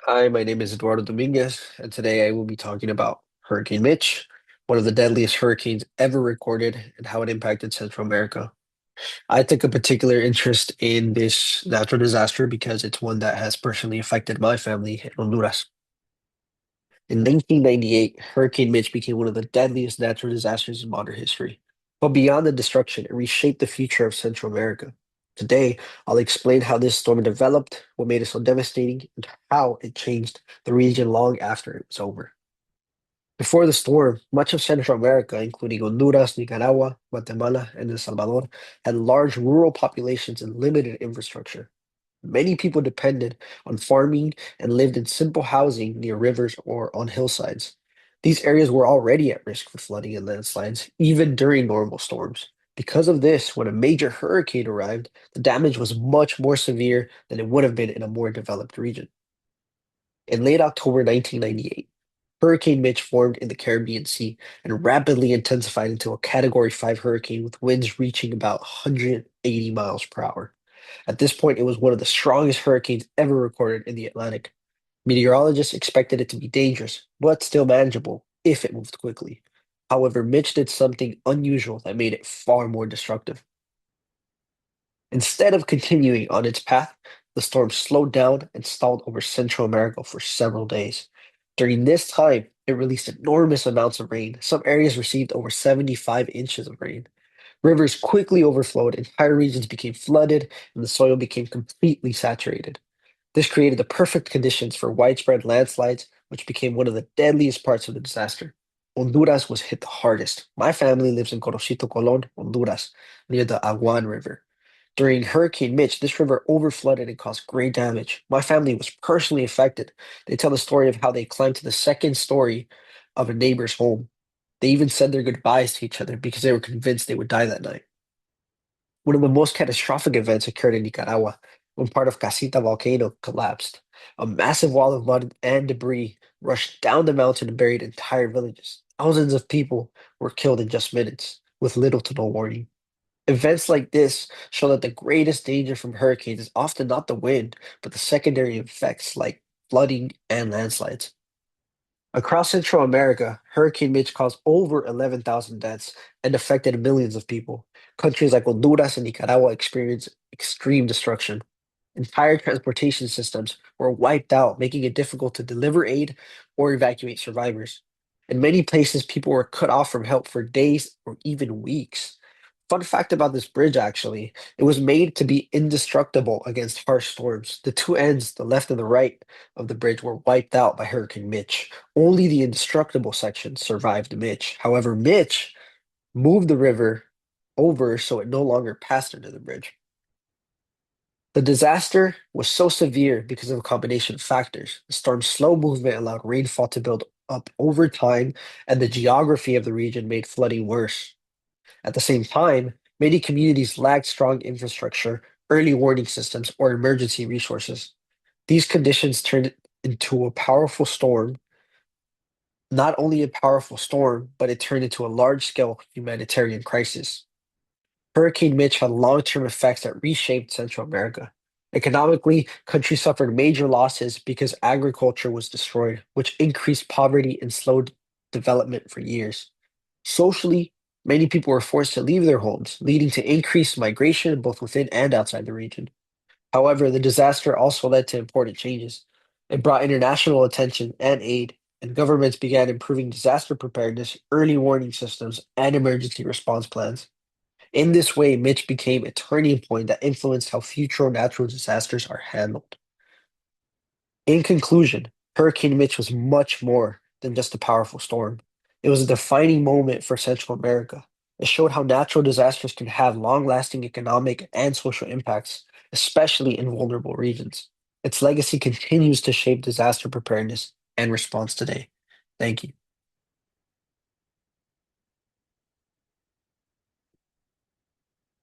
Hi, my name is Eduardo Dominguez, and today I will be talking about Hurricane Mitch, one of the deadliest hurricanes ever recorded, and how it impacted Central America. I took a particular interest in this natural disaster because it's one that has personally affected my family in Honduras. In 1998, Hurricane Mitch became one of the deadliest natural disasters in modern history. But beyond the destruction, it reshaped the future of Central America. Today, I'll explain how this storm developed, what made it so devastating, and how it changed the region long after it was over. Before the storm, much of Central America, including Honduras, Nicaragua, Guatemala, and El Salvador, had large rural populations and limited infrastructure. Many people depended on farming and lived in simple housing near rivers or on hillsides. These areas were already at risk for flooding and landslides, even during normal storms. Because of this, when a major hurricane arrived, the damage was much more severe than it would have been in a more developed region. In late October 1998, Hurricane Mitch formed in the Caribbean Sea and rapidly intensified into a Category 5 hurricane with winds reaching about 180 miles per hour. At this point, it was one of the strongest hurricanes ever recorded in the Atlantic. Meteorologists expected it to be dangerous, but still manageable if it moved quickly. However, Mitch did something unusual that made it far more destructive. Instead of continuing on its path, the storm slowed down and stalled over Central America for several days. During this time, it released enormous amounts of rain. Some areas received over 75 inches of rain. Rivers quickly overflowed, entire regions became flooded, and the soil became completely saturated. This created the perfect conditions for widespread landslides, which became one of the deadliest parts of the disaster. Honduras was hit the hardest. My family lives in Corocito, Colon, Honduras, near the Aguan River. During Hurricane Mitch, this river overflooded and caused great damage. My family was personally affected. They tell the story of how they climbed to the second story of a neighbor's home. They even said their goodbyes to each other because they were convinced they would die that night. One of the most catastrophic events occurred in Nicaragua when part of Casita volcano collapsed. A massive wall of mud and debris rushed down the mountain and buried entire villages. Thousands of people were killed in just minutes, with little to no warning. Events like this show that the greatest danger from hurricanes is often not the wind, but the secondary effects like flooding and landslides. Across Central America, Hurricane Mitch caused over 11,000 deaths and affected millions of people. Countries like Honduras and Nicaragua experienced extreme destruction. Entire transportation systems were wiped out, making it difficult to deliver aid or evacuate survivors. In many places, people were cut off from help for days or even weeks. Fun fact about this bridge, actually, it was made to be indestructible against harsh storms. The two ends, the left and the right of the bridge, were wiped out by Hurricane Mitch. Only the indestructible section survived Mitch. However, Mitch moved the river over so it no longer passed under the bridge. The disaster was so severe because of a combination of factors. The storm's slow movement allowed rainfall to build up over time, and the geography of the region made flooding worse. At the same time, many communities lacked strong infrastructure, early warning systems, or emergency resources. These conditions turned it into a powerful storm, not only a powerful storm, but it turned into a large scale humanitarian crisis. Hurricane Mitch had long-term effects that reshaped Central America. Economically, countries suffered major losses because agriculture was destroyed, which increased poverty and slowed development for years. Socially, many people were forced to leave their homes, leading to increased migration both within and outside the region. However, the disaster also led to important changes. It brought international attention and aid, and governments began improving disaster preparedness, early warning systems, and emergency response plans. In this way, Mitch became a turning point that influenced how future natural disasters are handled. In conclusion, Hurricane Mitch was much more than just a powerful storm. It was a defining moment for Central America. It showed how natural disasters can have long lasting economic and social impacts, especially in vulnerable regions. Its legacy continues to shape disaster preparedness and response today. Thank you.